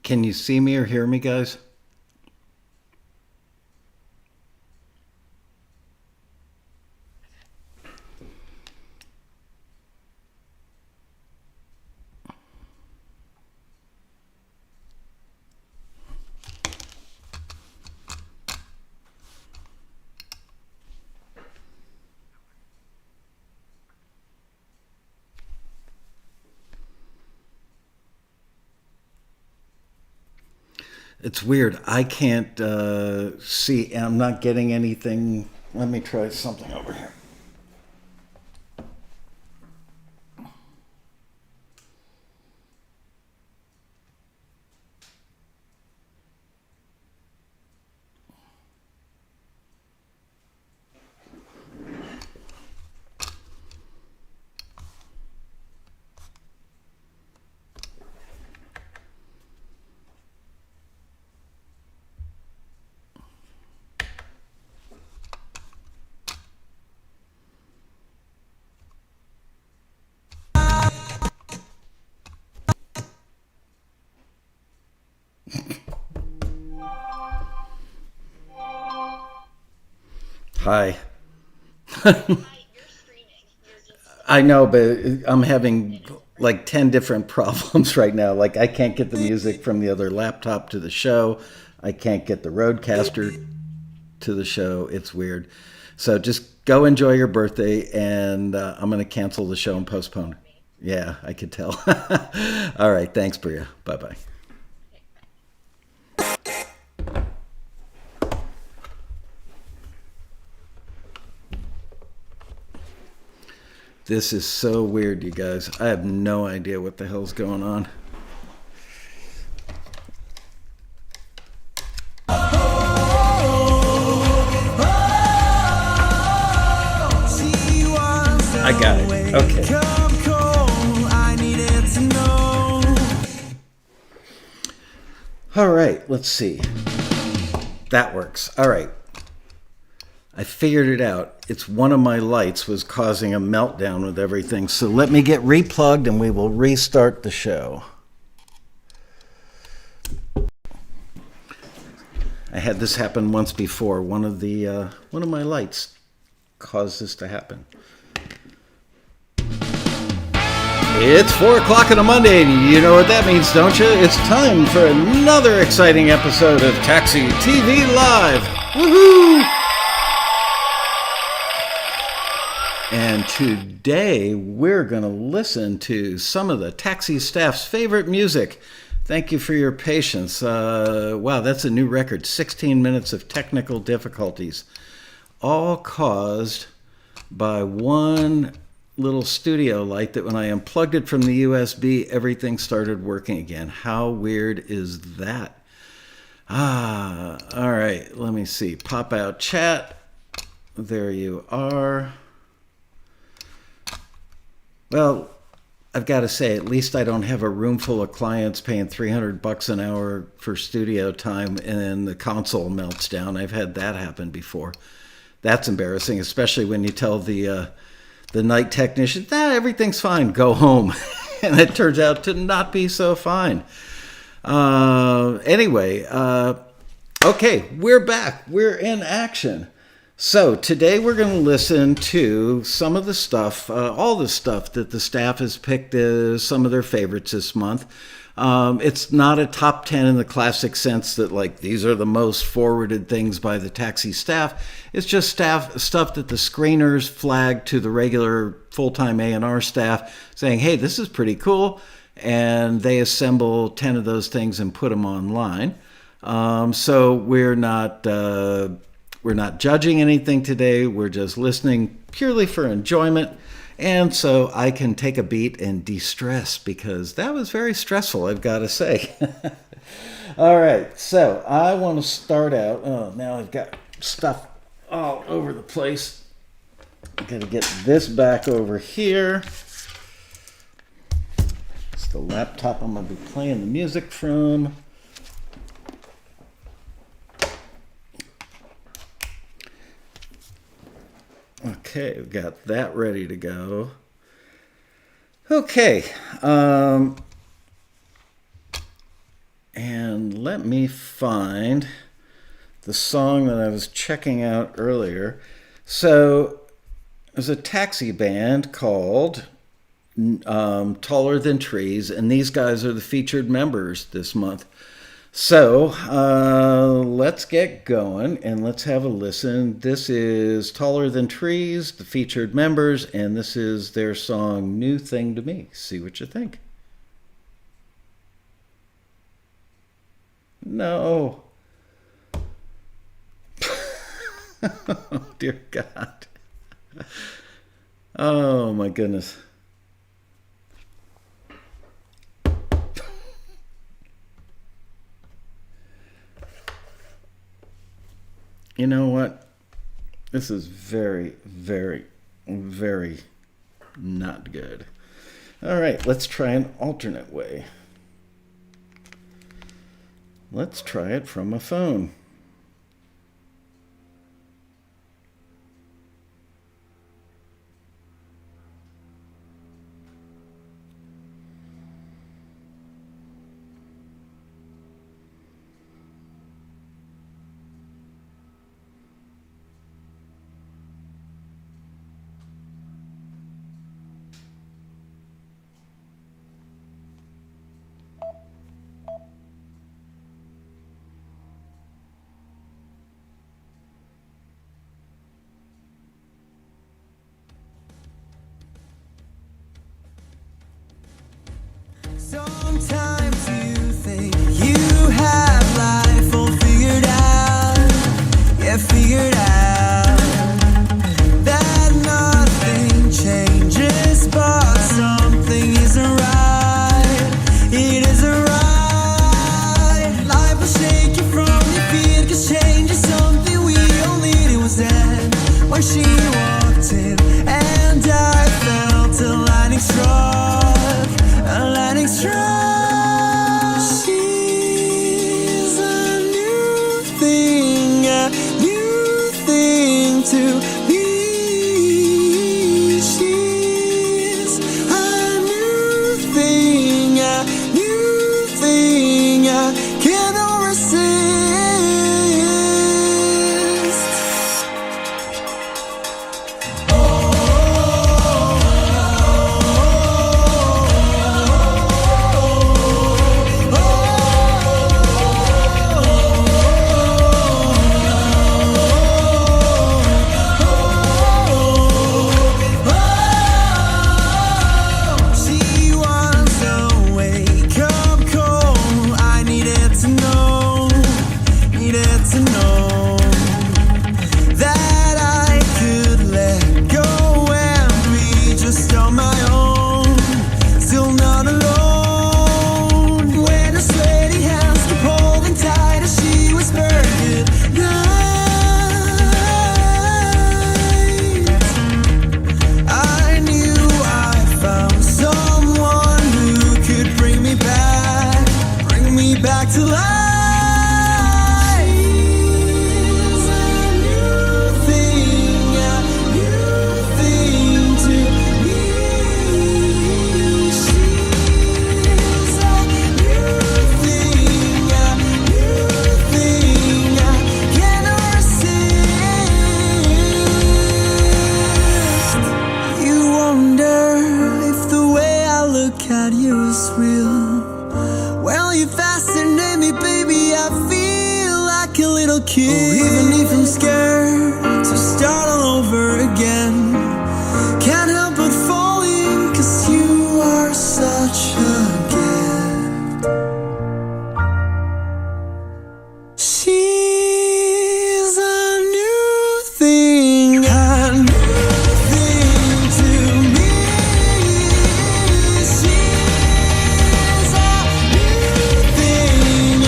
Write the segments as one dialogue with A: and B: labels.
A: Can you see me or hear me, guys? It's weird. I can't see. I'm not getting anything. Let me try something over here. Hi. I know, but I'm having like 10 different problems right now. Like, I can't get the music from the other laptop to the show. I can't get the Roadcaster to the show. It's weird. So just go enjoy your birthday, and I'm going to cancel the show and postpone. Yeah, I could tell. All right. Thanks, Bria. Bye bye. This is so weird, you guys. I have no idea what the hell's going on. I got it. Okay. All right, let's see. That works. All right. I figured it out. It's one of my lights was causing a meltdown with everything. So let me get replugged and we will restart the show. I had this happen once before. One of my lights caused this to happen. It's 4 o'clock on a Monday, and you know what that means, don't you? It's time for another exciting episode of Taxi TV Live. Woohoo! And today we're going to listen to some of the taxi staff's favorite music. Thank you for your patience. Wow, that's a new record. 16 minutes of technical difficulties, all caused by one little studio light that when I unplugged it from the USB, everything started working again. How weird is that? All right, let me see. Pop out chat. There you are. Well, I've got to say, at least I don't have a room full of clients paying $300 an hour for studio time and the console melts down. I've had that happen before. That's embarrassing, especially when you tell the night technician, everything's fine, go home. And it turns out to not be so fine. Anyway, okay, we're back. We're in action. So today we're going to listen to some of the stuff, all the stuff that the staff has picked as some of their favorites this month. It's not a top 10 in the classic sense that like these are the most forwarded things by the taxi staff. It's just stuff that the screeners flag to the regular full-time A&R staff saying, hey, this is pretty cool. And they assemble 10 of those things and put them online. So we're not judging anything today. We're just listening purely for enjoyment. And so I can take a beat and de-stress because that was very stressful, I've got to say. All right, so I want to start out. Oh, now I've got stuff all over the place. I'm going to get this back over here. It's the laptop I'm going to be playing the music from. Okay, we've got that ready to go. Okay. And let me find the song that I was checking out earlier. So there's a taxi band called Taller Than Trees, and these guys are the featured members this month. So let's get going and let's have a listen. This is Taller Than Trees, the featured members, and this is their song New Thing to Me. See what you think. No. Oh, dear God. Oh, my goodness. You know what? This is very, very, very not good. All right, let's try an alternate way. Let's try it from a phone.
B: Sometimes you think you have life all figured out, yeah, figured out, that nothing changes, but something isn't right, it isn't right. Life will shake you from your feet, 'cause change is something we all needed. Was then when she walked in, and I felt a lightning struck, a lightning struck. She's a new thing to me. She's a new thing I cannot resist. She was a wake-up call. I needed to know that I could let go and be just on my own, still not alone. When her sweaty hands kept holding tight as she whispered goodnight, I knew I'd found someone who could bring me back to life. She's a new thing to me. She's a new thing I cannot resist. You wonder if the way I look at you is real. Well, you fascinate me, baby. I feel like a little kid. Oh, even if I'm scared to start all over again, can't help but falling, 'cause you are such a gift. She's a new thing to me. She's a new thing I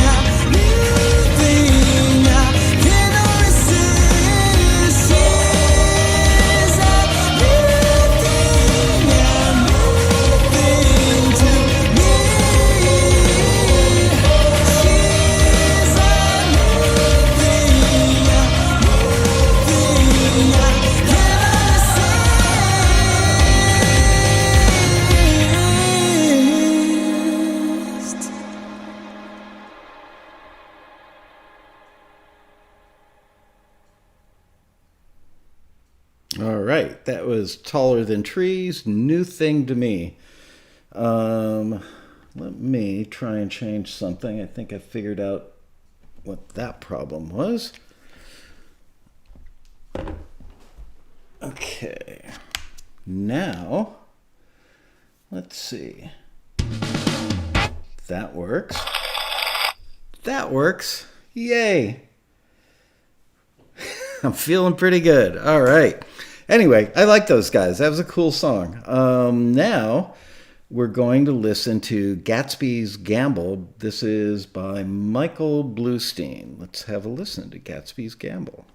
A: All right, that was Taller Than Trees, New Thing to Me. Let me try and change something. I think I figured out what that problem was. Okay, now, let's see. That works. That works. Yay. I'm feeling pretty good. All right. Anyway, I like those guys. That was a cool song. Now we're going to listen to Gatsby's Gamble. This is by Michael Bluestein. Let's have a listen to Gatsby's Gamble.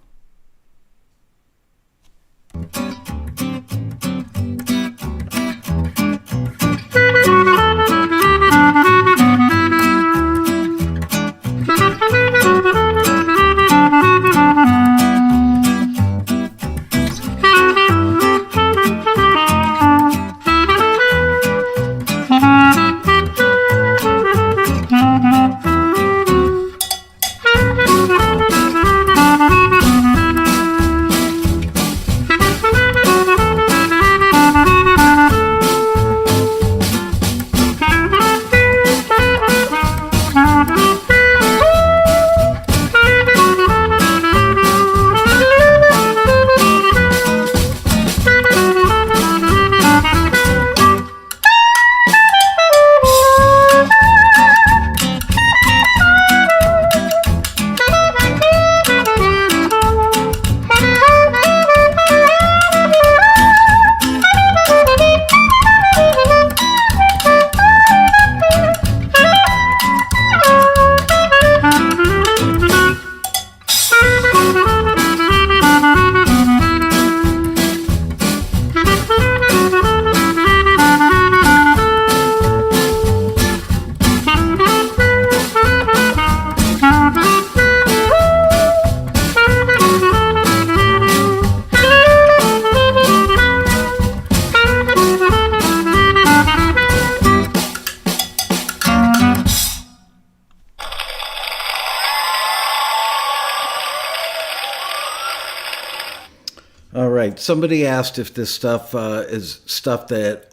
A: All right. Somebody asked if this stuff is stuff that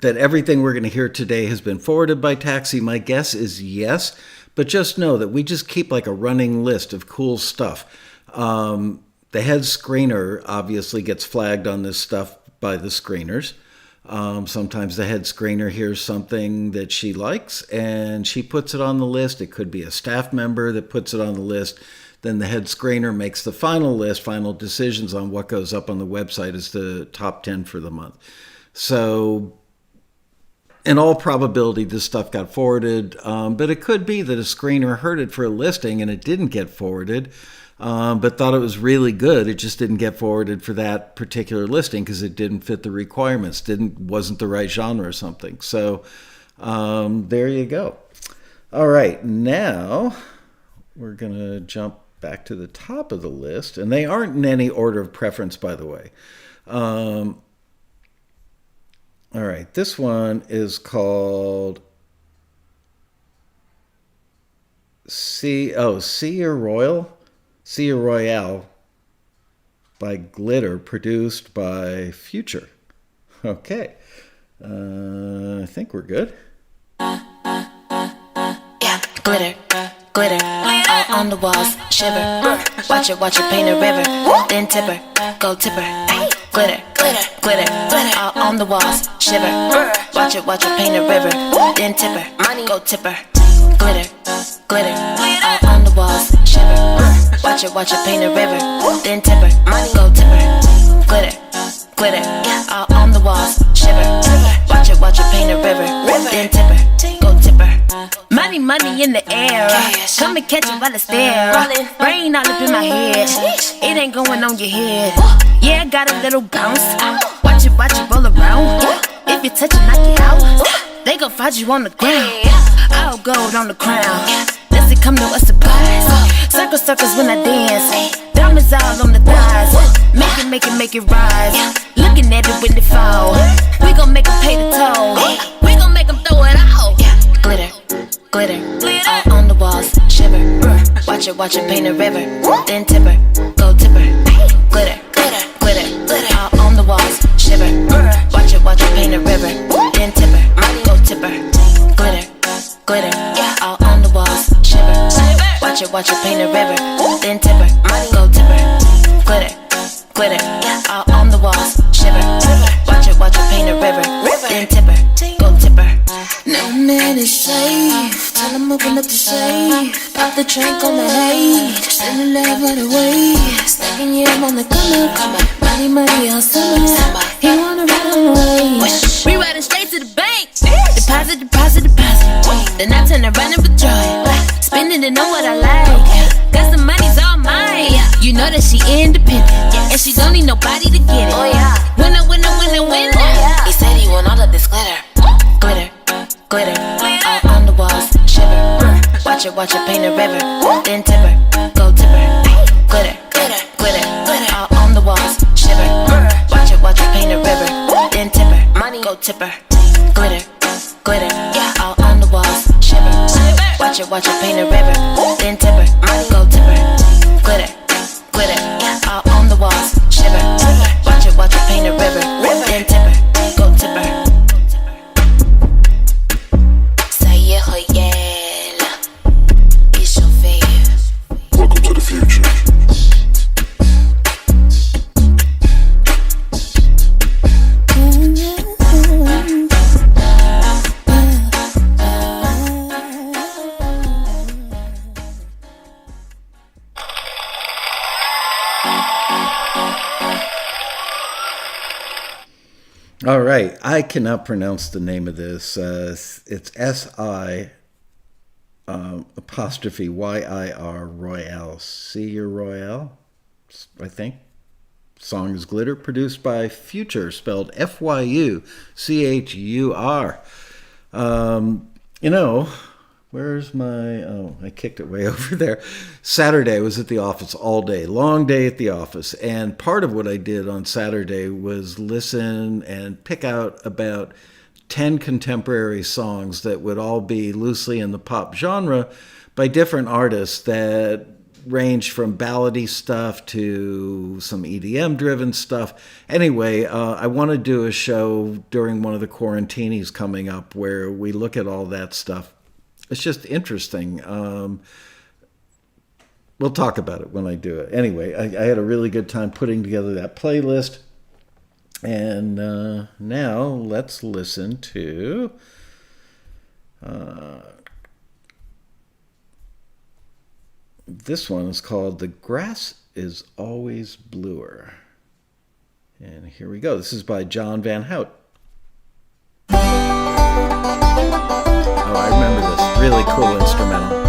A: everything we're going to hear today has been forwarded by Taxi. My guess is yes, but just know that we just keep like a running list of cool stuff. The head screener obviously gets flagged on this stuff by the screeners. Sometimes the head screener hears something that she likes and she puts it on the list. It could be a staff member that puts it on the list. Then the head screener makes the final list, final decisions on what goes up on the website as the top 10 for the month. So in all probability, this stuff got forwarded, but it could be that a screener heard it for a listing and it didn't get forwarded, but thought it was really good. It just didn't get forwarded for that particular listing because it didn't fit the requirements, wasn't the right genre or something. So there you go. All right, now we're going to jump back to the top of the list, and they aren't in any order of preference, by the way. All right, this one is called Sea Royale by Glitter, produced by Future. Okay, I think we're good.
C: Yeah, glitter, glitter, all on the walls, shiver. Watch it paint a river, then tip her, go tip her. Glitter, glitter, glitter, all on the walls, shiver. Watch it paint a river, then tip her, money, go tip her. Glitter, glitter, all on the walls, shiver. Watch it paint a river, then tip her, money, go tip her. Glitter, glitter, all on the walls, shiver. Watch it paint a river, then tip her, go tip her. Money, money in the air, come and catch it while it's there. Rain all up in my head, it ain't going on your head. Yeah, I got a little bounce, watch it roll around. If you touch it, knock it out, they gon' find you on the ground. All gold on the crown, does it come to a surprise? Circles when I dance, diamonds all on the thighs. Make it rise, looking at it when it fall. We gon' make them pay the toll, we gon' make them throw it all. Glitter, glitter, all on the walls, shiver. Watch it paint a river, then tip her, go tip her. Glitter, glitter, glitter, watch her paint a river. Then tip her, go tip her. Glitter, glitter, all on the walls, shiver. Watch her paint a river. Then tip her, go tip her.
D: No man is safe till I'm open up the safe. Pop the trunk on the hay, send the love right away. Stacking you up on the come up. Money all summer. He wanna ride on the way.
C: We riding straight to the bank. Deposit. Then I turn around and withdraw it. Spend it and know what I like. Cause the money's all mine. You know that she independent. And she don't need nobody to get it. Winner. He said he want all of this glitter. Glitter, all on the walls, shiver. Watch her paint a river. Then tip her, go tip her. Glitter, all on the walls, shiver. Watch her paint a river. Then tip her, go tip her. Glitter, all on the walls, shiver. Watch her paint a river. Then tip her, go tip her. Glitter, all on the walls, shiver. Watch her paint a river. Then tip her, go tip her.
E: Welcome to the future.
A: All right, I cannot pronounce the name of this. It's S-I apostrophe Y-I-R Royale. See your Royale, I think. Song is Glitter, produced by Future, spelled F-Y-U-C-H-U-R. Where's my... I kicked it way over there. Saturday, I was at the office all day. Long day at the office. And part of what I did on Saturday was listen and pick out about 10 contemporary songs that would all be loosely in the pop genre by different artists that range from ballady stuff to some EDM-driven stuff. Anyway, I want to do a show during one of the Quarantinis coming up where we look at all that stuff. It's just interesting. We'll talk about it when I do it. Anyway, I had a really good time putting together that playlist. And now let's listen to... this one is called The Grass is Always Bluer. And here we go. This is by John Van Hout. Oh, I remember this. Really cool instrumental.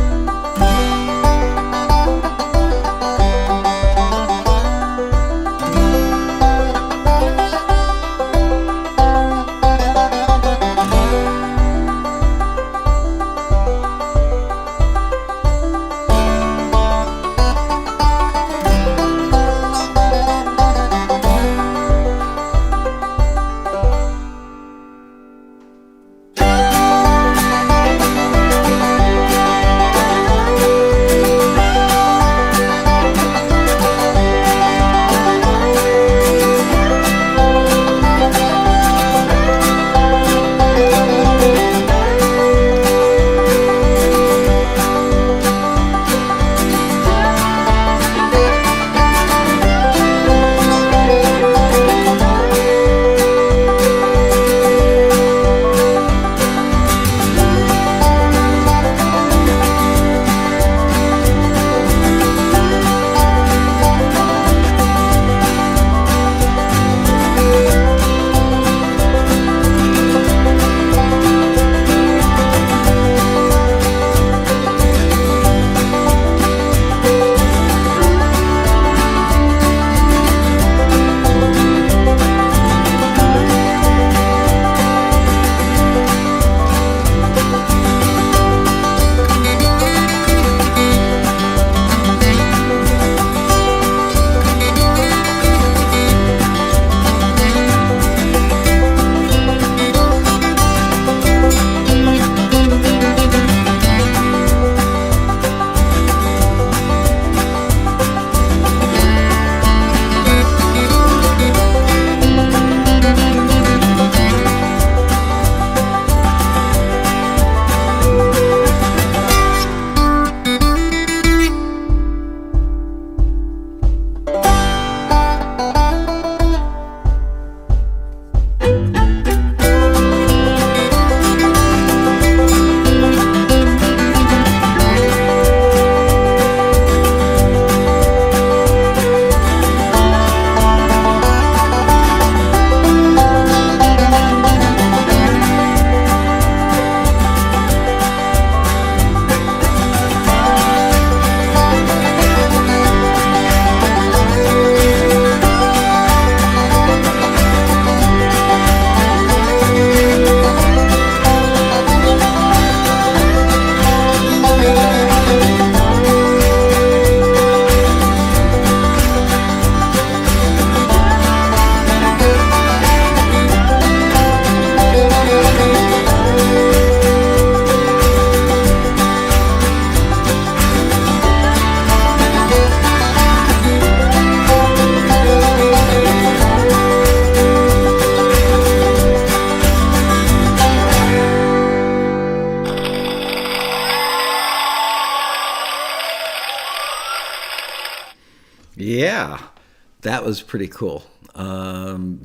A: That was pretty cool. Can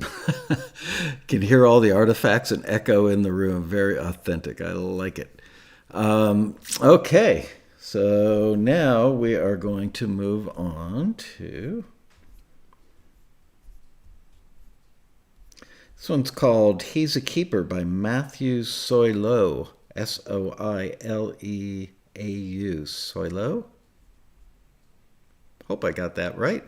A: hear all the artifacts and echo in the room. Very authentic. I like it. Okay, so now we are going to move on to... This one's called He's a Keeper by Matthew Soileau. Soileau. Soileau? Hope I got that right.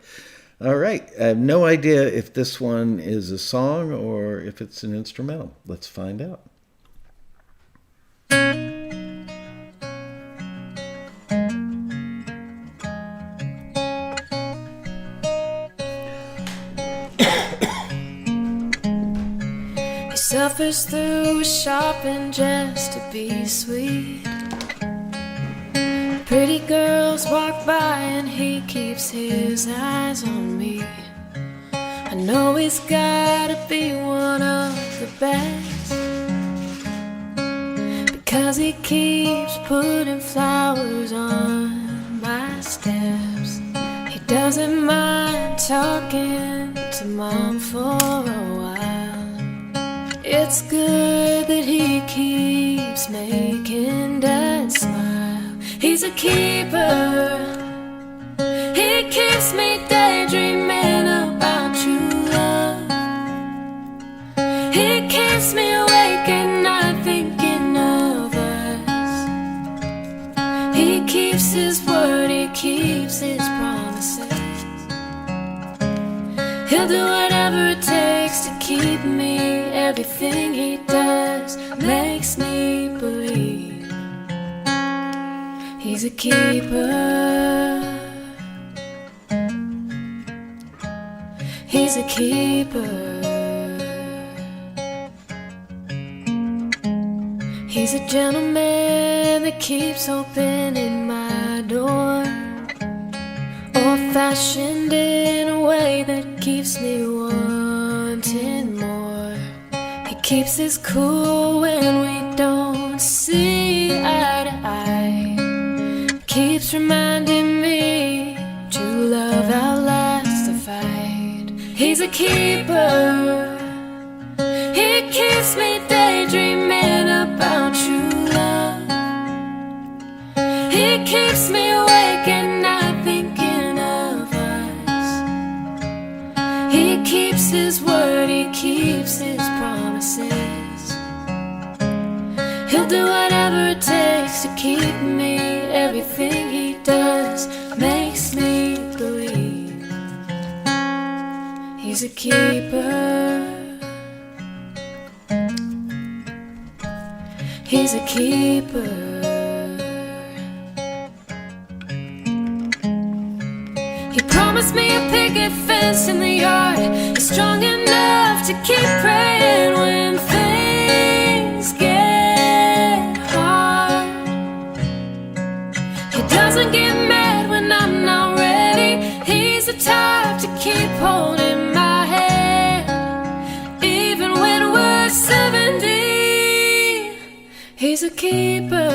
A: All right. I have no idea if this one is a song or if it's an instrumental. Let's find out.
D: He suffers through shopping just to be sweet. Pretty girls walk by and he keeps his eyes on me. I know he's gotta be one of the best, because he keeps putting flowers on my steps. He doesn't mind talking to Mom for a while. It's good that he keeps making Dad smile. He's a keeper. He keeps me daydreaming about true love. He keeps me awake at night thinking of us. He keeps his word, he keeps his promises. He'll do whatever it takes to keep me. Everything he does makes me believe. He's a keeper. He's a keeper. He's a gentleman that keeps opening my door, old-fashioned in a way that keeps me wanting more. He keeps his cool when we don't see eye to eye. Keeps reminding me true love outlasts the fight. He's a keeper. He keeps me daydreaming about true love. He keeps me awake at night thinking of us. He keeps his word, he keeps his promises. He'll do whatever it takes to keep me. Everything he does makes me believe. He's a keeper. He's a keeper. He promised me a picket fence in the yard. He's strong enough to keep praying when things get hard. He doesn't get mad when I'm not ready. He's the type to keep holding my hand, even when we're 70. He's a keeper.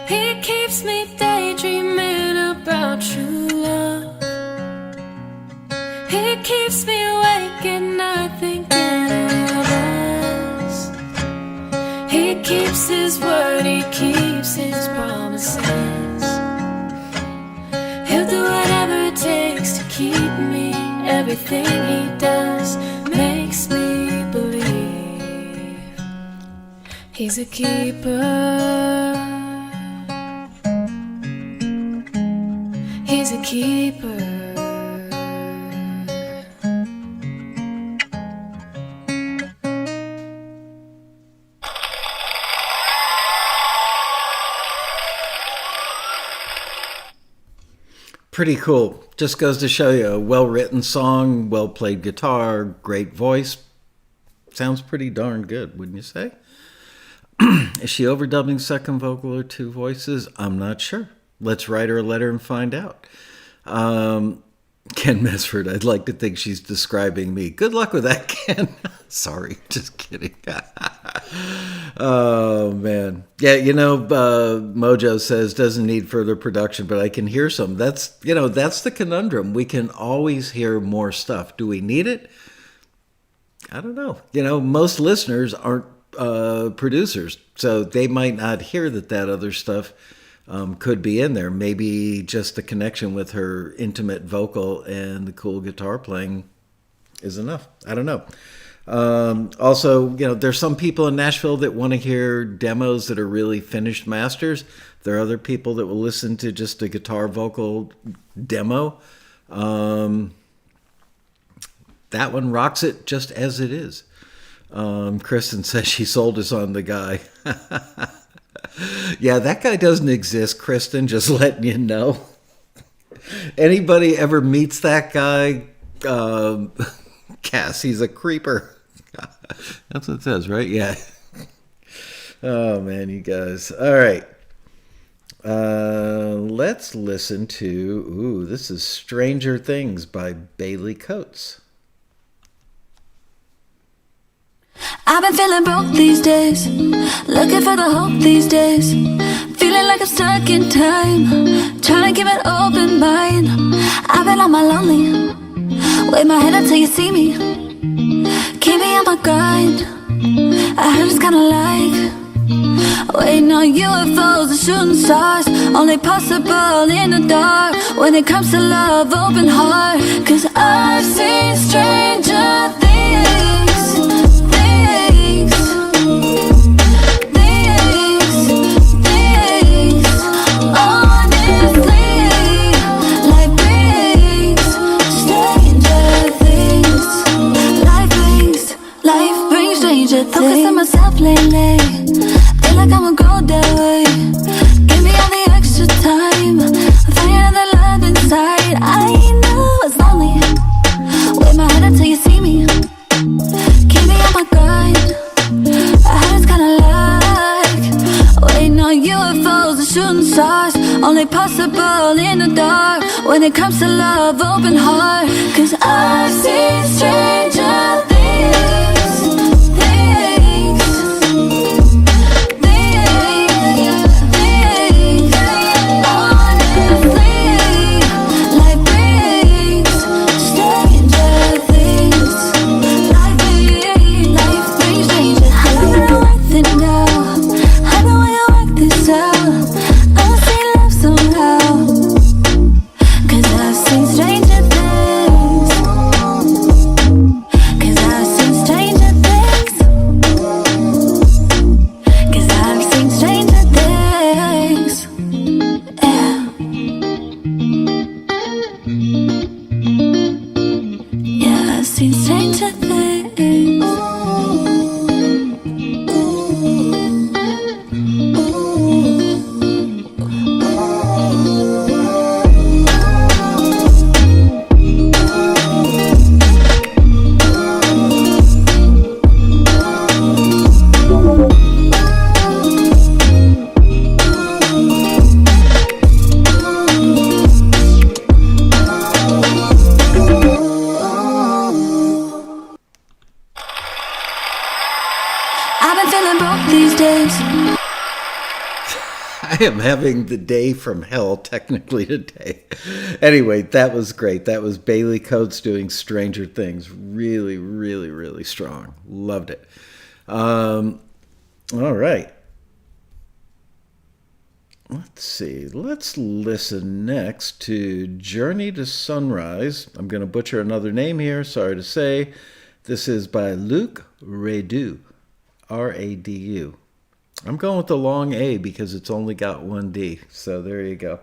D: He keeps me daydreaming about true love. He keeps me awake at night thinking of us. He keeps his word, he keeps his promises. He'll do whatever it takes to keep me. Everything he does makes me believe. He's a keeper. He's a keeper.
A: Pretty cool. Just goes to show you, a well-written song, well-played guitar, great voice. Sounds pretty darn good, wouldn't you say? Is she overdubbing second vocal or two voices? I'm not sure. Let's write her a letter and find out. Ken Mesford, I'd like to think she's describing me. Good luck with that, Ken. Sorry, just kidding. Oh man, yeah. Mojo says doesn't need further production, but I can hear some. That's the conundrum. We can always hear more stuff. Do we need it? I don't know. Most listeners aren't producers, so they might not hear that other stuff could be in there. Maybe just the connection with her intimate vocal and the cool guitar playing is enough. I don't know. Also, there's some people in Nashville that want to hear demos that are really finished masters. There are other people that will listen to just a guitar vocal demo. That one rocks it just as it is. Kristen says she sold us on the guy. Yeah, that guy doesn't exist, Kristen, just letting you know. Anybody ever meets that guy, Cass, he's a creeper. That's what it says, right? Yeah. Oh, man, you guys. All right. Let's listen to, this is Stranger Things by Bailey Coates.
D: I've been feeling broke these days, looking for the hope these days, feeling like I'm stuck in time, trying to keep an open mind. I've been on my lonely, wave my head until you see me, keep me on my grind. I heard it's kinda like waiting on UFOs and shooting stars, only possible in the dark. When it comes to love, open heart, 'cause I've seen stranger things. Focus on myself lately, feel like I'ma grow that way. Give me all the extra time, find the love inside. I know it's lonely, wave my head until you see me, keep me on my grind. I heard it's kinda like waiting on UFOs and shooting stars, only possible in the dark. When it comes to love, open heart, 'cause I've seen stranger things.
A: I am having the day from hell technically today. Anyway, that was great. That was Bailey Coates doing Stranger Things. Really, really, really strong. Loved it. All right. Let's see. Let's listen next to Journey to Sunrise. I'm going to butcher another name here. Sorry to say. This is by Luc Radu. R-A-D-U. I'm going with the long A because it's only got one D. So there you go.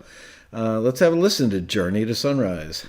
A: Let's have a listen to Journey to Sunrise.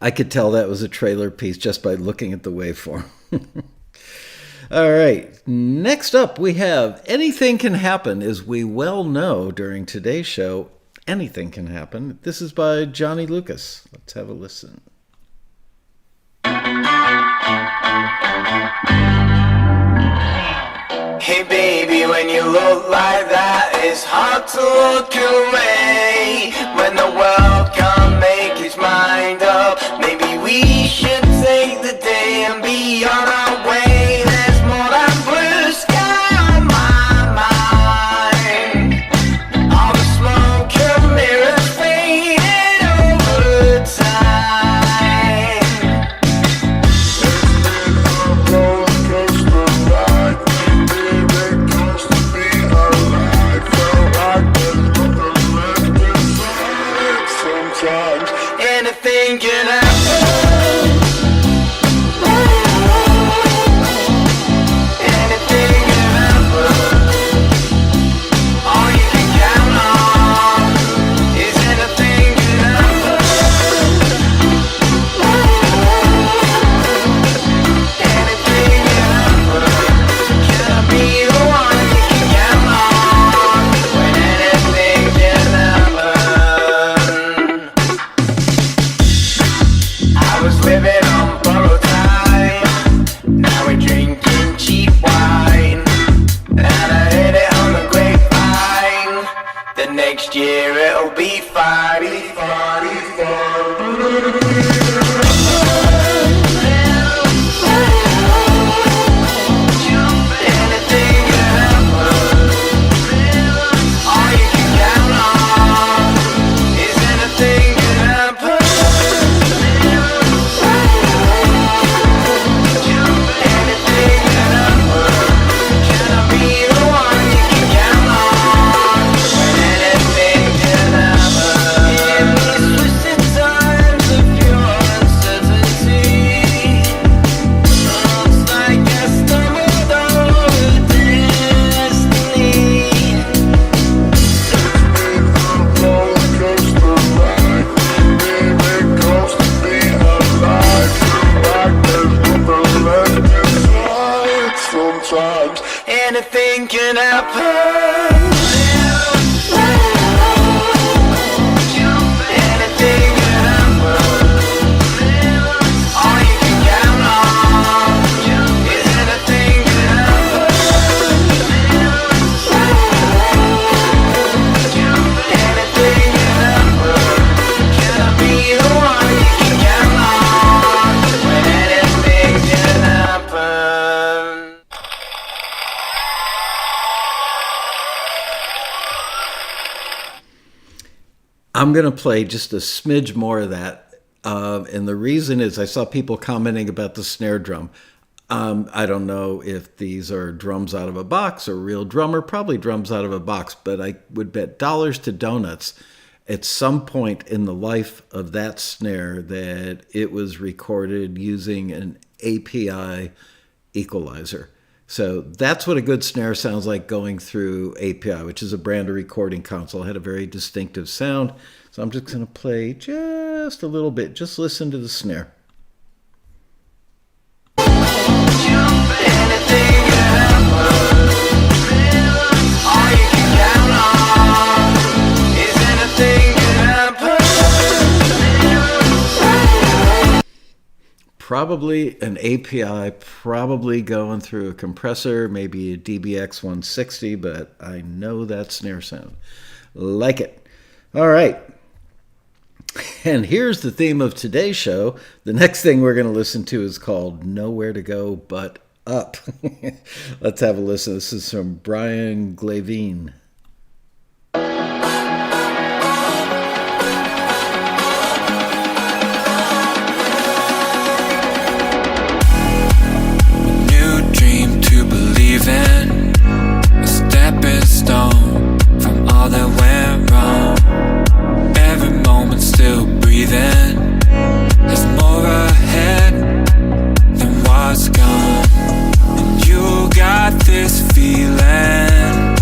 A: I could tell that was a trailer piece just by looking at the waveform. All right, next up we have Anything Can Happen. As we well know during today's show, anything can happen. This is by Johnny Lucas. Let's have a listen.
B: Hey baby, when you look like that, it's hard to look away. When the world can't make its mind up, maybe we should take the day and be on our way. There's more than blue sky on my mind. All the smoke and mirrors fading over time. Anything can happen. Anything can happen. All you can count on is anything can happen. Anything can happen. Can I be the one you can count on when anything can happen? I was living on borrowed time. Now we're drinking cheap wine, and I heard it on the grapevine. The next year it'll be fine. Anything can happen. All you can count on is anything can happen. Anything can happen. Can I be the one you can count on when anything can happen? In these twisted times of pure uncertainty, looks like I stumbled over destiny.
E: Sometimes
B: Anything can happen. Anything can happen. All you can count on is anything can happen. Anything can happen. Can I be the one you can count on when anything can happen?
A: I'm going to play just a smidge more of that. And the reason is I saw people commenting about the snare drum. I don't know if these are drums out of a box or real drummer, probably drums out of a box, but I would bet dollars to donuts at some point in the life of that snare that it was recorded using an API equalizer. So that's what a good snare sounds like going through API, which is a brand of recording console. It had a very distinctive sound. So I'm just going to play just a little bit. Just listen to the snare.
B: Anything can happen. All you can count on is anything can happen.
A: Probably an API, probably going through a compressor, maybe a DBX 160, but I know that snare sound. Like it. All right. And here's the theme of today's show. The next thing we're going to listen to is called Nowhere to Go But Up. Let's have a listen. This is from Brian Glavine.
F: New dream to believe in, a stepping stone from all that went wrong. Every moment still breathing, there's more ahead than what's gone. And you got this feeling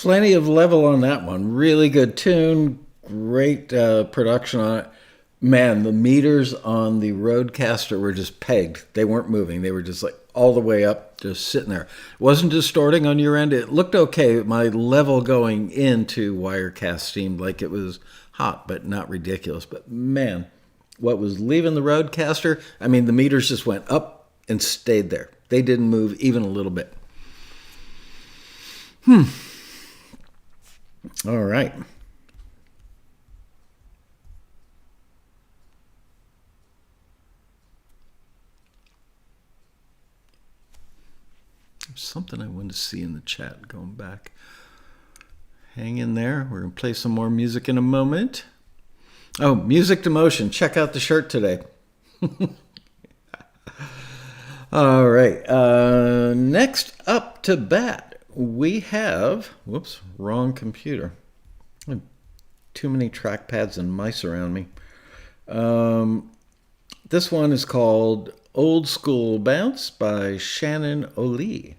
A: plenty of level on that one. Really good tune, great production on it. Man, the meters on the Rodecaster were just pegged. They weren't moving. They were just like all the way up, just sitting there. It wasn't distorting on your end. It looked okay. My level going into Wirecast seemed like it was hot, but not ridiculous. But man, what was leaving the Rodecaster, I mean, the meters just went up and stayed there. They didn't move even a little bit. All right. There's something I wanted to see in the chat going back. Hang in there. We're going to play some more music in a moment. Oh, Music to Motion. Check out the shirt today. All right. Next up to bat, we have... Whoops, wrong computer. Too many trackpads and mice around me. This one is called Old School Bounce by Shannon O'Lee.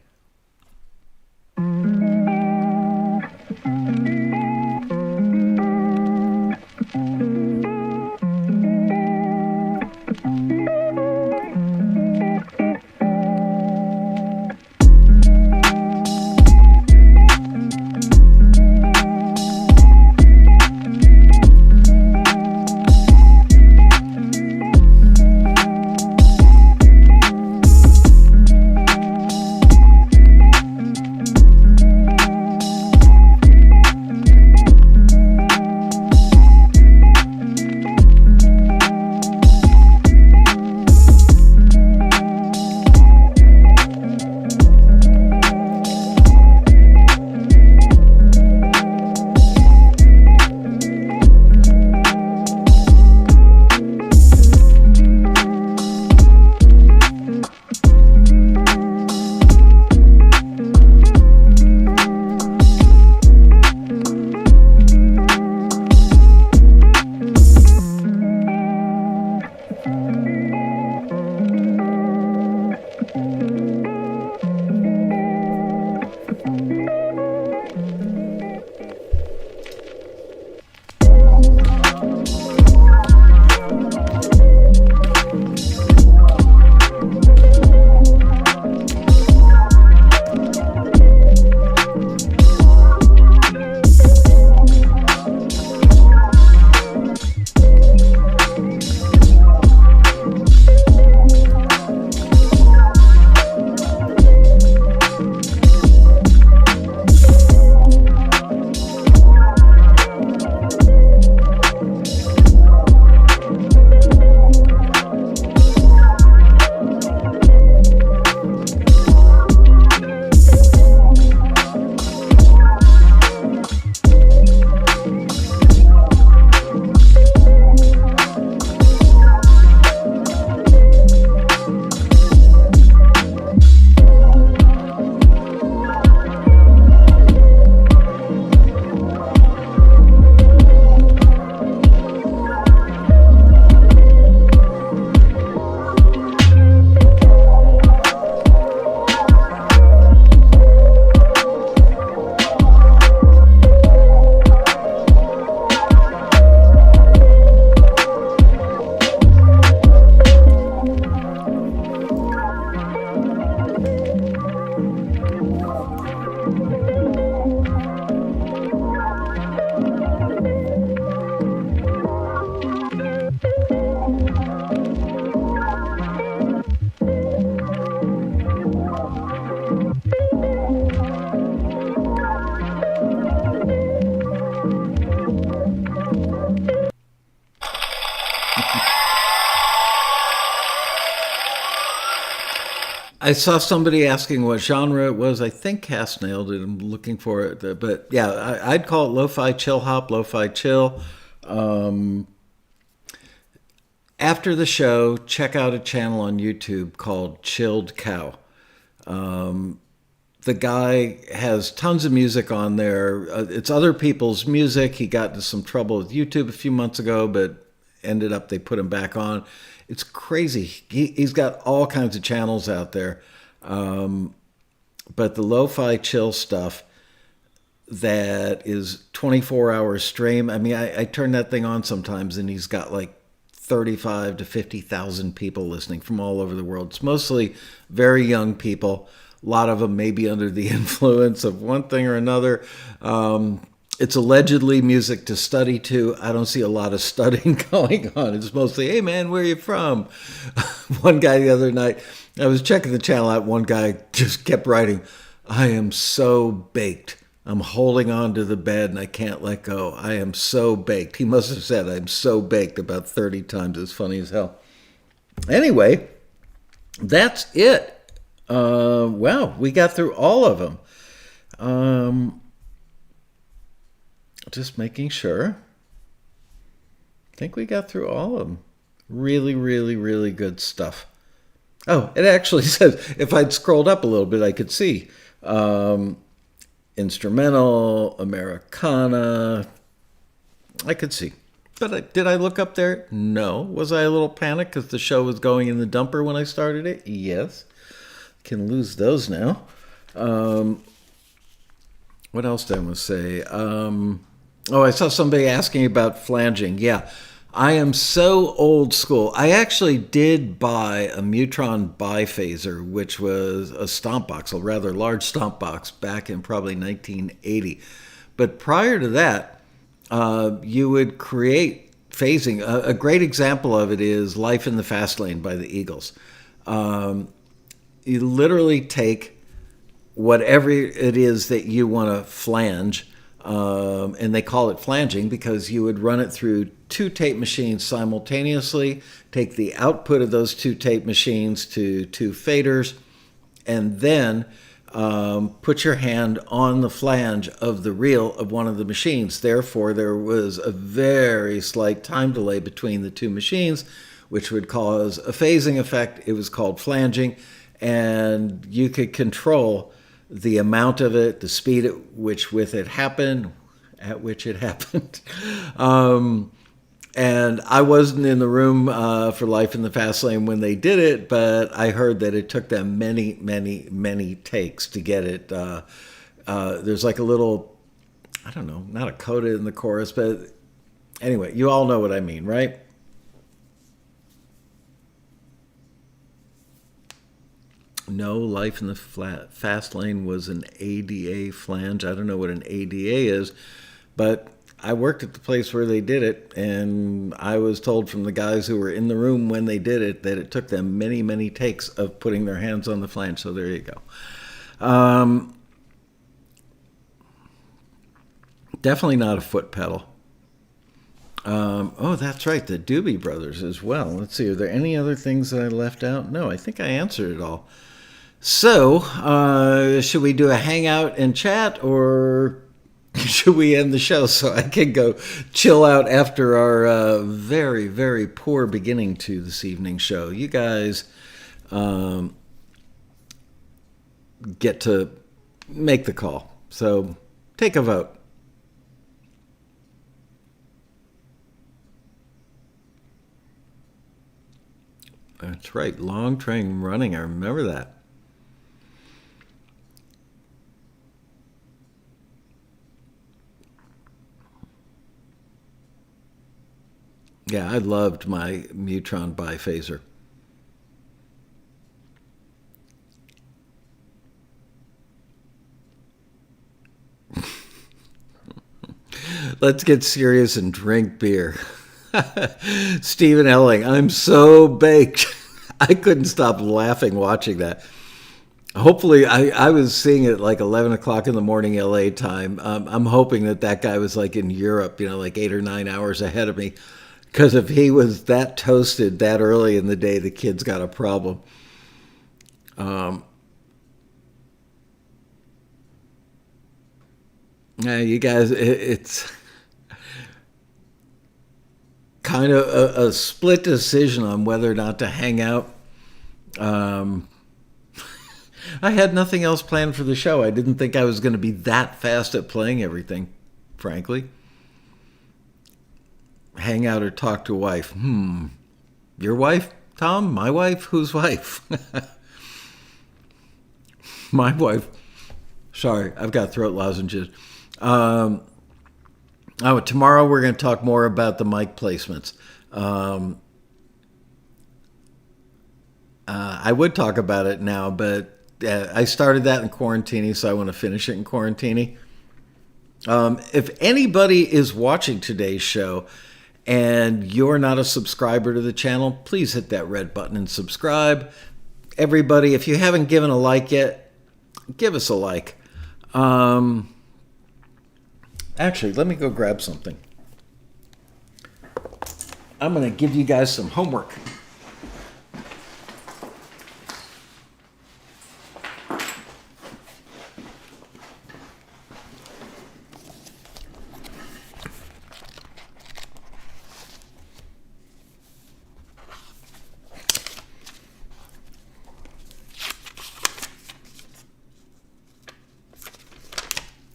A: I saw somebody asking what genre it was. I think Cass nailed it. I'm looking for it. But yeah, I'd call it lo-fi chill hop, lo-fi chill. After the show, check out a channel on YouTube called Chilled Cow. The guy has tons of music on there. It's other people's music. He got into some trouble with YouTube a few months ago, but ended up they put him back on. It's crazy. He's got all kinds of channels out there. But the lo-fi chill stuff, that is 24 hours stream. I mean, I turn that thing on sometimes and he's got like 35 to 50,000 people listening from all over the world. It's mostly very young people. A lot of them may be under the influence of one thing or another. It's allegedly music to study to. I don't see a lot of studying going on. It's mostly, hey man, where are you from? One guy the other night, I was checking the channel out. One guy just kept writing, I am so baked. I'm holding on to the bed and I can't let go. I am so baked. He must have said I'm so baked about 30 times. It's funny as hell. Anyway, that's it. Wow, we got through all of them. Just making sure. I think we got through all of them. Really, really, really good stuff. Oh, it actually says, if I'd scrolled up a little bit, I could see. Instrumental, Americana. I could see. But did I look up there? No. Was I a little panicked because the show was going in the dumper when I started it? Yes. Can lose those now. What else did I want to say? I saw somebody asking about flanging. Yeah. I am so old school. I actually did buy a Mutron biphaser, which was a stomp box, a rather large stomp box, back in probably 1980. But prior to that, you would create phasing. A great example of it is Life in the Fast Lane by the Eagles. You literally take whatever it is that you want to flange, and they call it flanging because you would run it through 2 tape machines simultaneously, take the output of those 2 tape machines to 2 faders, and then put your hand on the flange of the reel of one of the machines. Therefore, there was a very slight time delay between the 2 machines, which would cause a phasing effect. It was called flanging, and you could control the amount of it, the speed at which it happened. And I wasn't in the room for Life in the Fast Lane when they did it, but I heard that it took them many, many, many takes to get it. There's like a little, I don't know, not a coda in the chorus, but anyway, you all know what I mean, right? No, Life in the Fast Lane was an ADA flange. I don't know what an ADA is, but I worked at the place where they did it, and I was told from the guys who were in the room when they did it that it took them many, many takes of putting their hands on the flange. So there you go. Definitely not a foot pedal. That's right, the Doobie Brothers as well. Let's see, are there any other things that I left out? No, I think I answered it all. So, should we do a hangout and chat, or should we end the show so I can go chill out after our very, very poor beginning to this evening's show? You guys get to make the call. So take a vote. That's right, long train running. I remember that. Yeah, I loved my Mutron biphaser. Let's get serious and drink beer. Stephen Elling, I'm so baked. I couldn't stop laughing watching that. Hopefully, I was seeing it at like 11 o'clock in the morning LA time. I'm hoping that guy was like in Europe, like 8 or 9 hours ahead of me. Because if he was that toasted that early in the day, the kid's got a problem. You guys, it's kind of a split decision on whether or not to hang out. I had nothing else planned for the show. I didn't think I was going to be that fast at playing everything, frankly. Hang out or talk to a wife. Your wife, Tom? My wife? Whose wife? My wife. Sorry, I've got throat lozenges. Tomorrow we're going to talk more about the mic placements. I would talk about it now, but I started that in Quarantini, so I want to finish it in Quarantini. If anybody is watching today's show and you're not a subscriber to the channel, please hit that red button and subscribe. Everybody, if you haven't given a like yet, give us a like. Actually, let me go grab something. I'm going to give you guys some homework.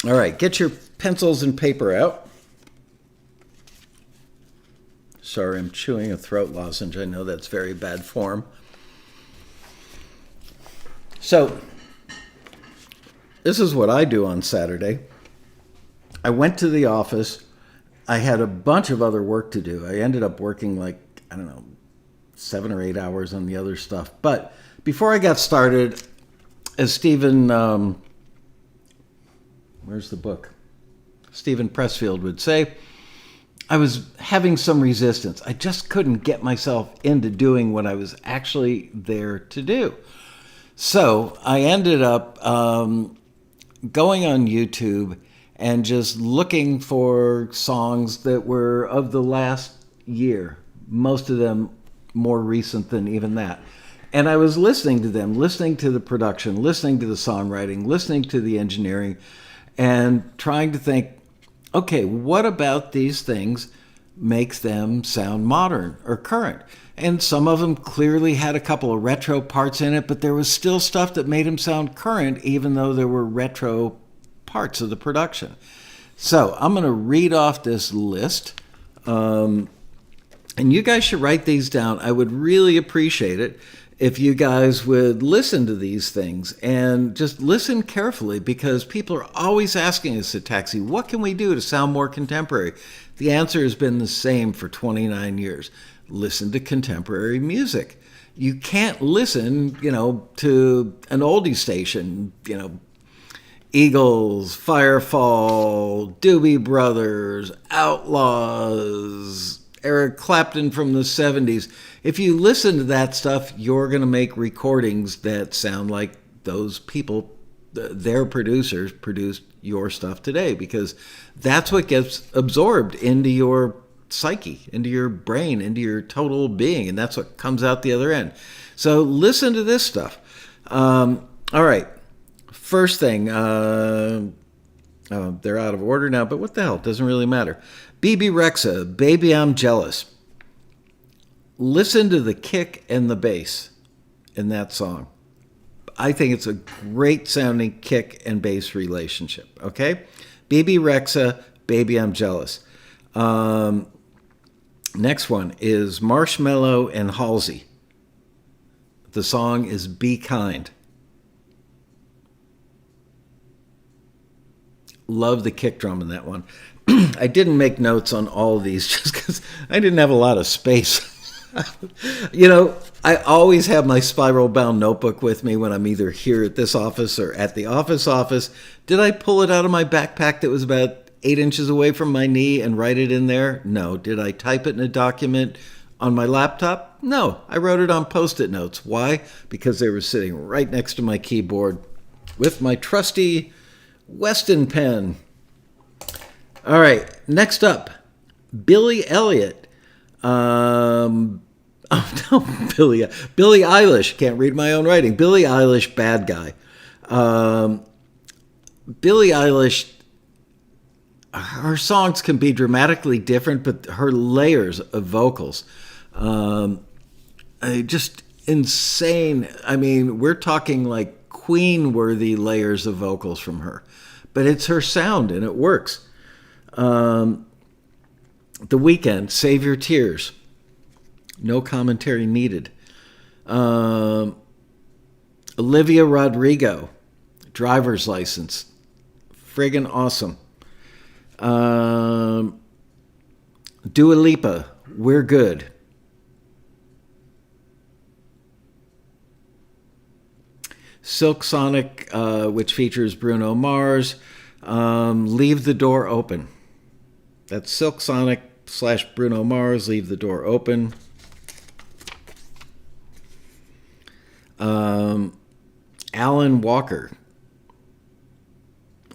A: All right, get your pencils and paper out. Sorry, I'm chewing a throat lozenge. I know that's very bad form. So, this is what I do on Saturday. I went to the office. I had a bunch of other work to do. I ended up working 7 or 8 hours on the other stuff. But before I got started, as Stephen, where's the book? Stephen Pressfield would say, I was having some resistance. I just couldn't get myself into doing what I was actually there to do. So I ended up going on YouTube and just looking for songs that were of the last year, most of them more recent than even that. And I was listening to them, listening to the production, listening to the songwriting, listening to the engineering, and trying to think, okay, what about these things makes them sound modern or current? And some of them clearly had a couple of retro parts in it, but there was still stuff that made them sound current, even though there were retro parts of the production. So I'm going to read off this list. And you guys should write these down. I would really appreciate it if you guys would listen to these things and just listen carefully, because people are always asking us at Taxi, what can we do to sound more contemporary? The answer has been the same for 29 years. Listen to contemporary music. You can't listen, to an oldie station, Eagles, Firefall, Doobie Brothers, Outlaws, Eric Clapton from the 70s. If you listen to that stuff, you're going to make recordings that sound like those people, their producers, produced your stuff today, because that's what gets absorbed into your psyche, into your brain, into your total being, and that's what comes out the other end. So listen to this stuff. All right. First thing, they're out of order now, but what the hell? It doesn't really matter. BB Rexa, Baby I'm Jealous. Listen to the kick and the bass in that song. I think it's a great sounding kick and bass relationship, okay? BB Rexa, Baby I'm Jealous. Next one is Marshmello and Halsey. The song is Be Kind. Love the kick drum in that one. I didn't make notes on all of these just because I didn't have a lot of space. I always have my spiral bound notebook with me when I'm either here at this office or at the office. Did I pull it out of my backpack that was about 8 inches away from my knee and write it in there? No. Did I type it in a document on my laptop? No. I wrote it on Post-it notes. Why? Because they were sitting right next to my keyboard with my trusty Weston pen. All right, next up, Billie Elliot. Billie Eilish. Can't read my own writing. Billie Eilish, Bad Guy. Billie Eilish, her songs can be dramatically different, but her layers of vocals, just insane. I mean, we're talking like Queen-worthy layers of vocals from her, but it's her sound and it works. The Weeknd, Save Your Tears. No commentary needed. Olivia Rodrigo, Driver's License. Friggin' awesome. Dua Lipa, We're Good. Silk Sonic, which features Bruno Mars, Leave the Door Open. That's Silk Sonic / Bruno Mars, Leave the Door Open. Alan Walker.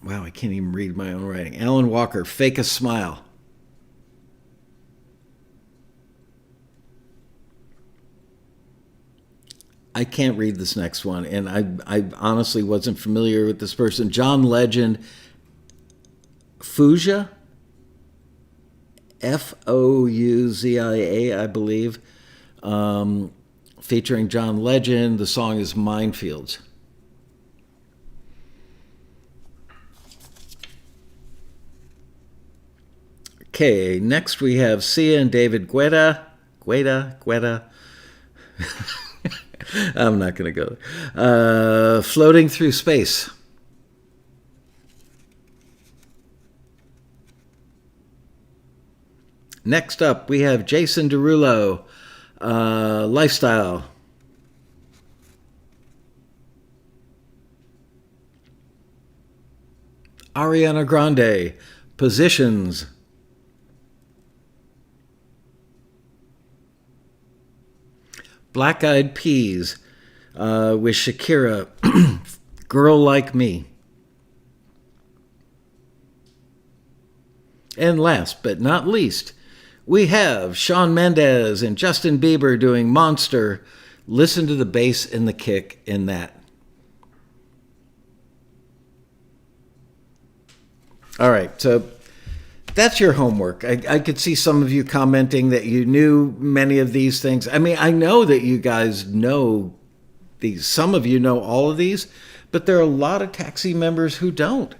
A: Wow, I can't even read my own writing. Alan Walker, Fake a Smile. I can't read this next one, and I honestly wasn't familiar with this person. John Legend, Fouzia, Fouzia, I believe, featuring John Legend. The song is Minefields. Okay, next we have Sia and David Guetta. Guetta. I'm not going to go. Floating Through Space. Next up, we have Jason Derulo, Lifestyle. Ariana Grande, Positions. Black Eyed Peas with Shakira, Girl Like Me. And last but not least, we have Shawn Mendes and Justin Bieber doing Monster. Listen to the bass and the kick in that. All right, so that's your homework. I could see some of you commenting that you knew many of these things. I mean, I know that you guys know these. Some of you know all of these, but there are a lot of taxi members who don't.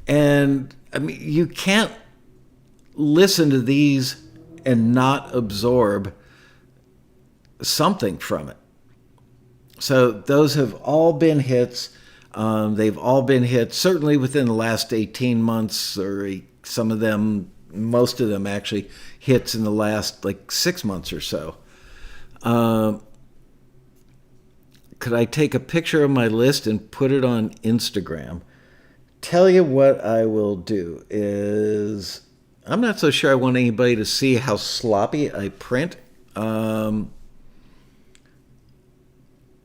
A: And I mean, you can't listen to these and not absorb something from it. So those have all been hits. They've all been hits, certainly within the last 18 months, or some of them, most of them actually, hits in the last 6 months or so. Could I take a picture of my list and put it on Instagram? Tell you what I will do is, I'm not so sure I want anybody to see how sloppy I print. I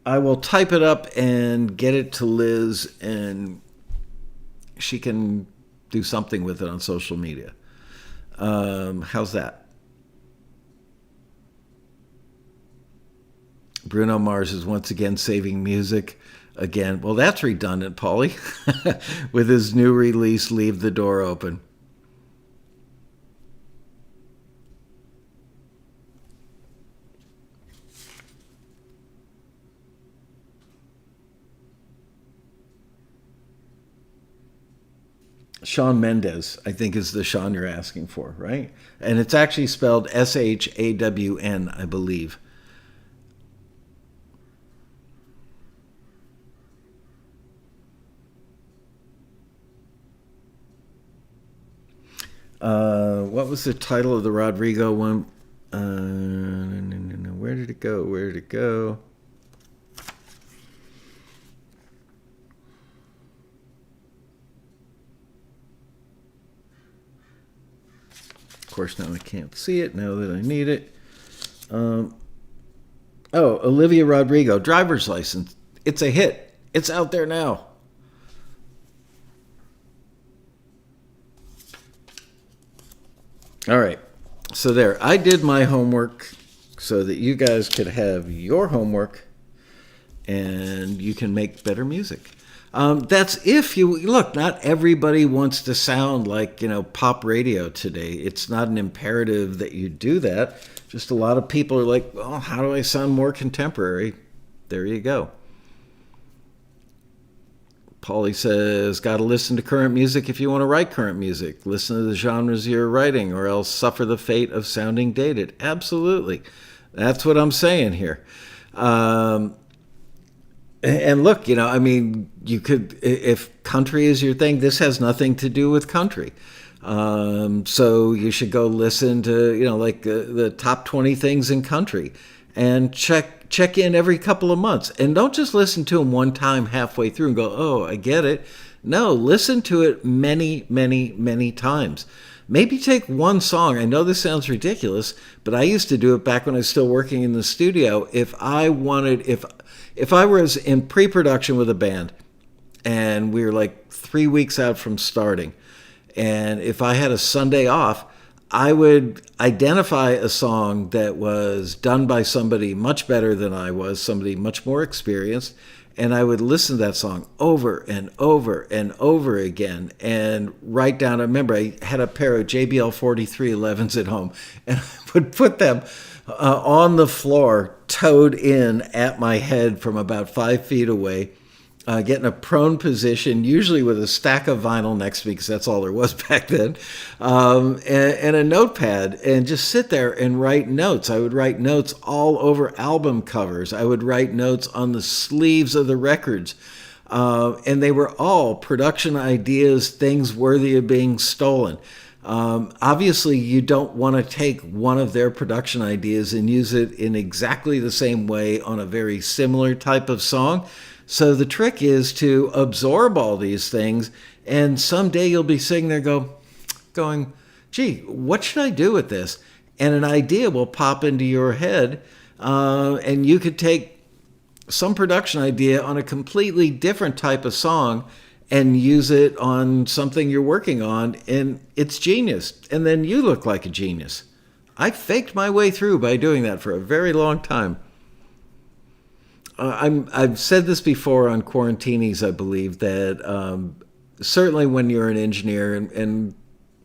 A: will type it up and get it to Liz, and she can do something with it on social media. How's that? Bruno Mars is once again saving music again. Well, that's redundant, Paulie, with his new release, Leave the Door Open. Shawn Mendes, I think, is the Shawn you're asking for, right? And it's actually spelled S-H-A-W-N, I believe. What was the title of the Rodrigo one? Where did it go? Where did it go? Of course, now I can't see it now that I need it. Olivia Rodrigo, Driver's License. It's a hit. It's out there now. All right. So there. I did my homework so that you guys could have your homework and you can make better music. That's if you look. Not everybody wants to sound like pop radio today. It's not an imperative that you do that. Just a lot of people are like, well, how do I sound more contemporary? There you go. Paulie says, got to listen to current music if you want to write current music. Listen to the genres you're writing, or else suffer the fate of sounding dated. Absolutely, that's what I'm saying here. And look, you could, if country is your thing, this has nothing to do with country. So you should go listen to, like the top 20 things in country, and check in every couple of months. And don't just listen to them one time halfway through and go, oh, I get it. No, listen to it many, many, many times. Maybe take one song. I know this sounds ridiculous, but I used to do it back when I was still working in the studio. If I was in pre-production with a band and we were like 3 weeks out from starting, and if I had a Sunday off, I would identify a song that was done by somebody much better than I was, somebody much more experienced, and I would listen to that song over and over and over again and write down. I remember I had a pair of JBL 4311s at home, and I would put them on the floor, towed in at my head from about 5 feet away, get in a prone position, usually with a stack of vinyl next to me, because that's all there was back then, and a notepad, and just sit there and write notes. I would write notes all over album covers. I would write notes on the sleeves of the records. And they were all production ideas, things worthy of being stolen. Obviously, you don't want to take one of their production ideas and use it in exactly the same way on a very similar type of song. So the trick is to absorb all these things, and someday you'll be sitting there going, gee, what should I do with this? And an idea will pop into your head, and you could take some production idea on a completely different type of song and use it on something you're working on, and it's genius. And then you look like a genius. I faked my way through by doing that for a very long time. I've said this before on Quarantinis, I believe, that certainly when you're an engineer, and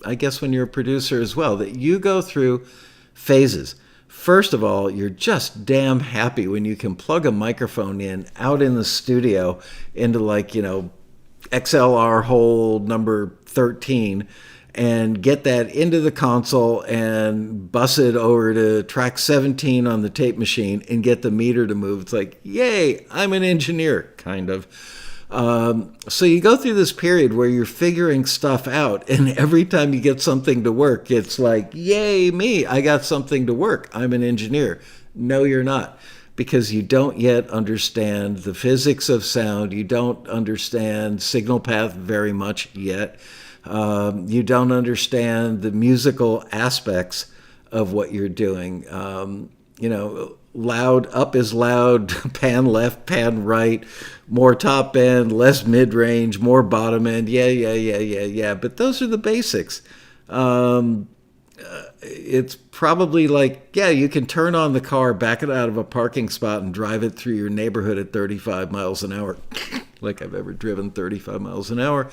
A: I guess when you're a producer as well, that you go through phases. First of all, you're just damn happy when you can plug a microphone in out in the studio into XLR hole number 13 and get that into the console and bus it over to track 17 on the tape machine and get the meter to move. It's like, yay, I'm an engineer, kind of. So you go through this period where you're figuring stuff out, and every time you get something to work, it's like, yay, me, I got something to work. I'm an engineer. No, you're not, because you don't yet understand the physics of sound. You don't understand signal path very much yet. You don't understand the musical aspects of what you're doing. Loud up is loud, pan left, pan right, more top end, less mid range, more bottom end. Yeah. But those are the basics. It's probably like, yeah, you can turn on the car, back it out of a parking spot, and drive it through your neighborhood at 35 miles an hour. Like I've ever driven 35 miles an hour.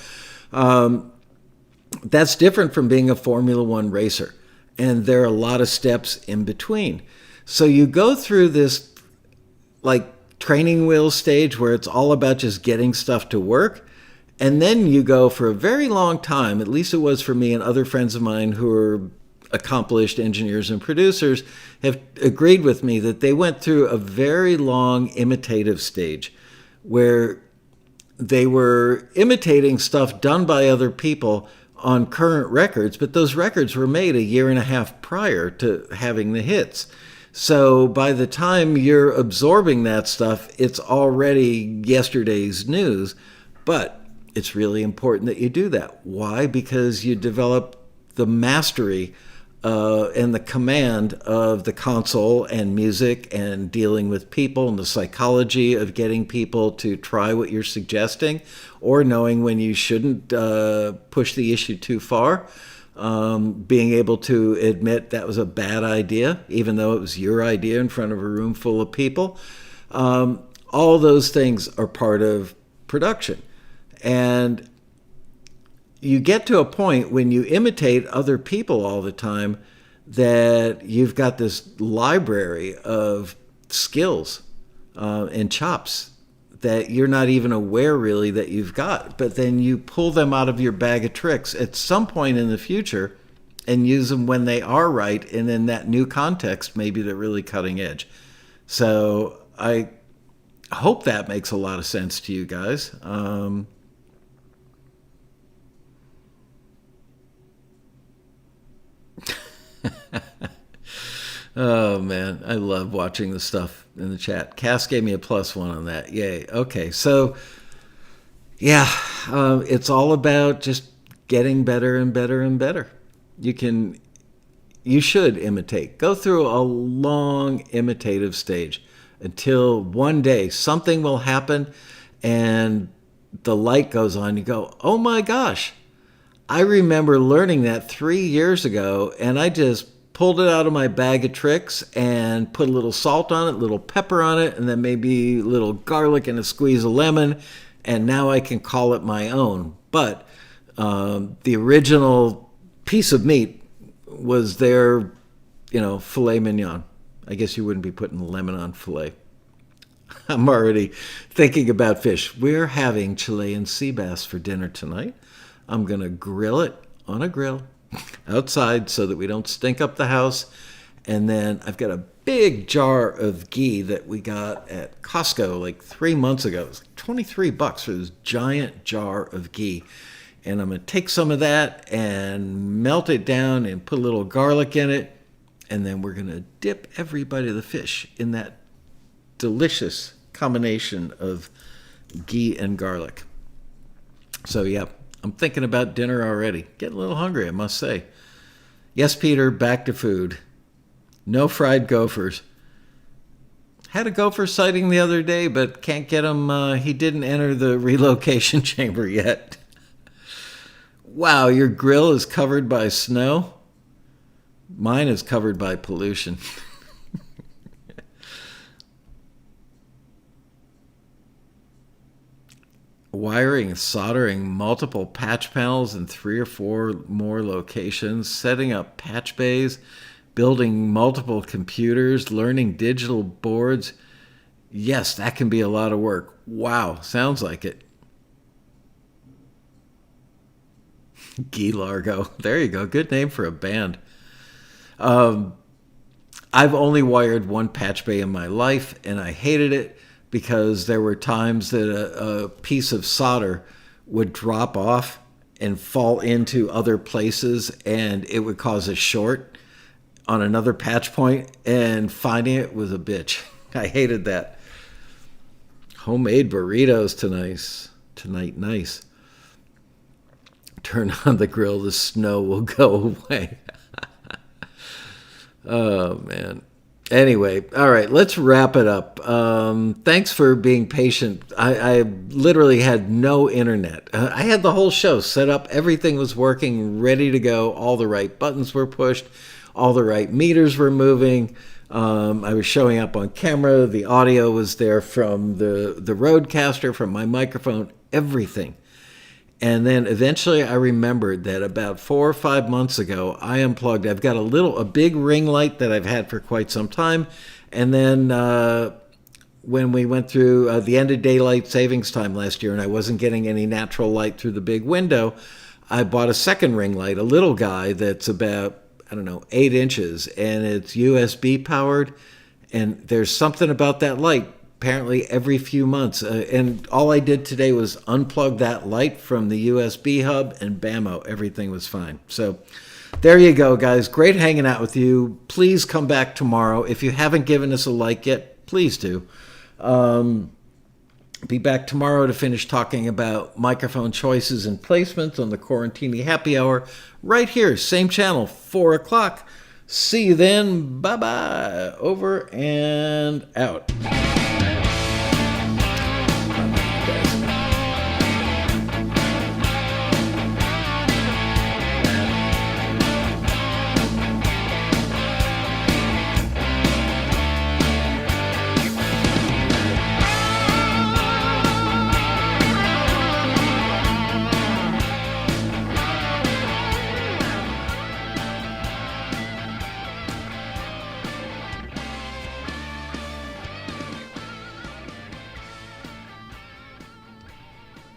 A: That's different from being a Formula One racer. And there are a lot of steps in between. So you go through this like training wheel stage where it's all about just getting stuff to work. And then you go for a very long time, at least it was for me and other friends of mine who are accomplished engineers and producers, have agreed with me that they went through a very long imitative stage where they were imitating stuff done by other people on current records, but those records were made a year and a half prior to having the hits. So by the time you're absorbing that stuff, it's already yesterday's news. But it's really important that you do that. Why? Because you develop the mastery and the command of the console and music and dealing with people and the psychology of getting people to try what you're suggesting, or knowing when you shouldn't push the issue too far. Being able to admit that was a bad idea, even though it was your idea in front of a room full of people. All those things are part of production. And you get to a point when you imitate other people all the time that you've got this library of skills and chops that you're not even aware really that you've got, but then you pull them out of your bag of tricks at some point in the future and use them when they are right, and in that new context maybe they're really cutting edge. So I hope that makes a lot of sense to you guys. Oh, man. I love watching the stuff in the chat. Cass gave me a +1 on that. Yay. Okay. So, yeah, it's all about just getting better and better and better. You should imitate. Go through a long imitative stage until one day something will happen and the light goes on. You go, oh my gosh, I remember learning that 3 years ago, and I just pulled it out of my bag of tricks and put a little salt on it, a little pepper on it, and then maybe a little garlic and a squeeze of lemon, and now I can call it my own. But the original piece of meat was their, filet mignon. I guess you wouldn't be putting lemon on filet. I'm already thinking about fish. We're having Chilean sea bass for dinner tonight. I'm going to grill it on a grill outside so that we don't stink up the house. And then I've got a big jar of ghee that we got at Costco like 3 months ago. It was like $23 for this giant jar of ghee. And I'm going to take some of that and melt it down and put a little garlic in it. And then we're going to dip every bite of the fish in that delicious combination of ghee and garlic. So, yeah, I'm thinking about dinner already. Getting a little hungry, I must say. Yes, Peter, back to food. No fried gophers. Had a gopher sighting the other day, but can't get him. He didn't enter the relocation chamber yet. Wow, your grill is covered by snow? Mine is covered by pollution. Wiring and soldering multiple patch panels in 3 or 4 more locations, setting up patch bays, building multiple computers, learning digital boards. Yes, that can be a lot of work. Wow, sounds like it. Guy Largo. There you go. Good name for a band. I've only wired one patch bay in my life, and I hated it because there were times that a piece of solder would drop off and fall into other places, and it would cause a short on another patch point, and finding it was a bitch. I hated that. Homemade burritos tonight, nice. Turn on the grill, the snow will go away. Oh, man. Anyway, all right, let's wrap it up. Thanks for being patient. I literally had no internet. I had the whole show set up. Everything was working, ready to go. All the right buttons were pushed. All the right meters were moving. I was showing up on camera. The audio was there from the Rodecaster, from my microphone, everything. And then eventually I remembered that about 4 or 5 months ago, I unplugged. I've got a big ring light that I've had for quite some time. And then when we went through the end of daylight savings time last year and I wasn't getting any natural light through the big window, I bought a second ring light, a little guy that's about, 8 inches. And it's USB powered. And there's something about that light. Apparently every few months. And all I did today was unplug that light from the USB hub, and bammo, everything was fine. So there you go, guys. Great hanging out with you. Please come back tomorrow. If you haven't given us a like yet, please do. Be back tomorrow to finish talking about microphone choices and placements on the Quarantini Happy Hour right here, same channel, 4 o'clock. See you then. Bye-bye. Over and out.